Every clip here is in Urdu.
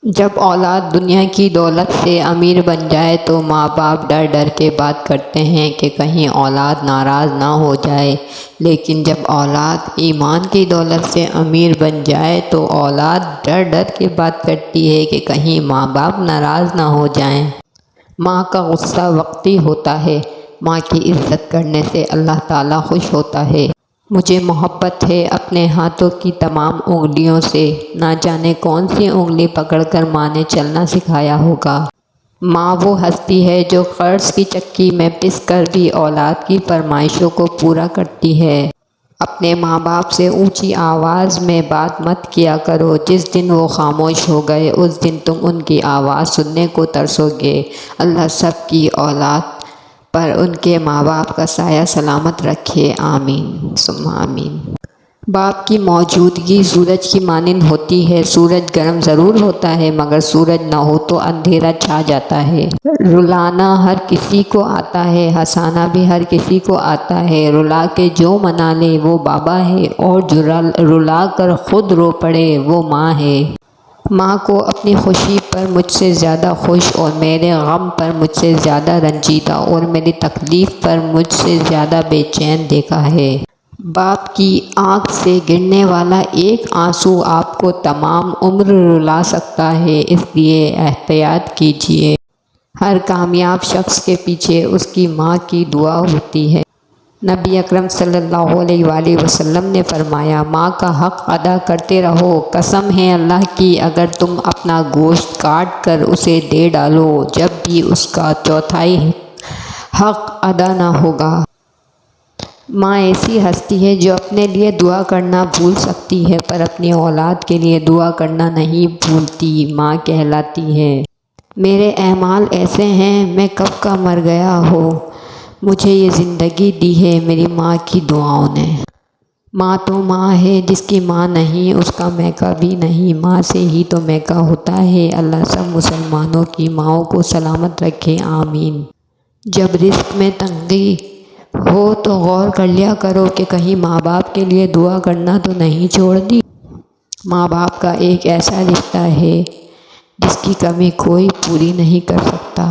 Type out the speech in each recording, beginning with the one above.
جب اولاد دنیا کی دولت سے امیر بن جائے تو ماں باپ ڈر ڈر کے بات کرتے ہیں کہ کہیں اولاد ناراض نہ ہو جائے، لیکن جب اولاد ایمان کی دولت سے امیر بن جائے تو اولاد ڈر ڈر کے بات کرتی ہے کہ کہیں ماں باپ ناراض نہ ہو جائیں۔ ماں کا غصہ وقتی ہوتا ہے، ماں کی عزت کرنے سے اللہ تعالیٰ خوش ہوتا ہے۔ مجھے محبت ہے اپنے ہاتھوں کی تمام انگلیوں سے، نہ جانے کون سی انگلی پکڑ کر ماں نے چلنا سکھایا ہوگا۔ ماں وہ ہستی ہے جو قرض کی چکی میں پس کر بھی اولاد کی فرمائشوں کو پورا کرتی ہے۔ اپنے ماں باپ سے اونچی آواز میں بات مت کیا کرو، جس دن وہ خاموش ہو گئے اس دن تم ان کی آواز سننے کو ترسو گے۔ اللہ سب کی اولاد پر ان کے ماں باپ کا سایہ سلامت رکھے، آمین ثم آمین۔ باپ کی موجودگی سورج کی مانند ہوتی ہے۔ سورج گرم ضرور ہوتا ہے مگر سورج نہ ہو تو اندھیرا چھا جاتا ہے۔ رلانا ہر کسی کو آتا ہے، ہنسانا بھی ہر کسی کو آتا ہے۔ رلا کے جو منا لے وہ بابا ہے، اور جو رلا کر خود رو پڑے وہ ماں ہے۔ ماں کو اپنی خوشی پر مجھ سے زیادہ خوش، اور میرے غم پر مجھ سے زیادہ رنجیدہ، اور میری تکلیف پر مجھ سے زیادہ بے چین دیکھا ہے۔ باپ کی آنکھ سے گرنے والا ایک آنسو آپ کو تمام عمر رلا سکتا ہے، اس لیے احتیاط کیجیے۔ ہر کامیاب شخص کے پیچھے اس کی ماں کی دعا ہوتی ہے۔ نبی اکرم صلی اللہ علیہ وآلہ وسلم نے فرمایا، ماں کا حق ادا کرتے رہو، قسم ہے اللہ کی اگر تم اپنا گوشت کاٹ کر اسے دے ڈالو جب بھی اس کا چوتھائی حق ادا نہ ہوگا۔ ماں ایسی ہستی ہے جو اپنے لیے دعا کرنا بھول سکتی ہے پر اپنی اولاد کے لیے دعا کرنا نہیں بھولتی، ماں کہلاتی ہے۔ میرے اعمال ایسے ہیں میں کب کا مر گیا ہوں، مجھے یہ زندگی دی ہے میری ماں کی دعاؤں نے۔ ماں تو ماں ہے، جس کی ماں نہیں اس کا میکا بھی نہیں، ماں سے ہی تو میکا ہوتا ہے۔ اللہ سب مسلمانوں کی ماؤں کو سلامت رکھے، آمین۔ جب رزق میں تنگی ہو تو غور کر لیا کرو کہ کہیں ماں باپ کے لیے دعا کرنا تو نہیں چھوڑ دی۔ ماں باپ کا ایک ایسا رشتہ ہے جس کی کمی کوئی پوری نہیں کر سکتا۔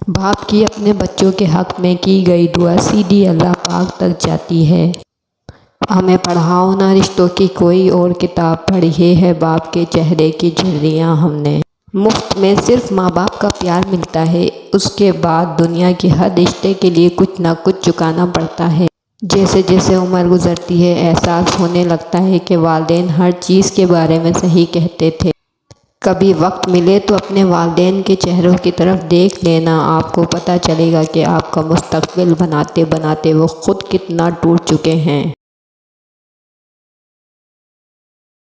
باپ کی اپنے بچوں کے حق میں کی گئی دعا سیدھی اللہ پاک تک جاتی ہے۔ ہمیں پڑھاؤ نہ رشتوں کی کوئی اور کتاب، پڑھی ہے باپ کے چہرے کی جھریاں ہم نے۔ مفت میں صرف ماں باپ کا پیار ملتا ہے، اس کے بعد دنیا کے ہر رشتے کے لیے کچھ نہ کچھ چکانا پڑتا ہے۔ جیسے جیسے عمر گزرتی ہے احساس ہونے لگتا ہے کہ والدین ہر چیز کے بارے میں صحیح کہتے تھے۔ کبھی وقت ملے تو اپنے والدین کے چہروں کی طرف دیکھ لینا، آپ کو پتہ چلے گا کہ آپ کا مستقبل بناتے بناتے وہ خود کتنا ٹوٹ چکے ہیں۔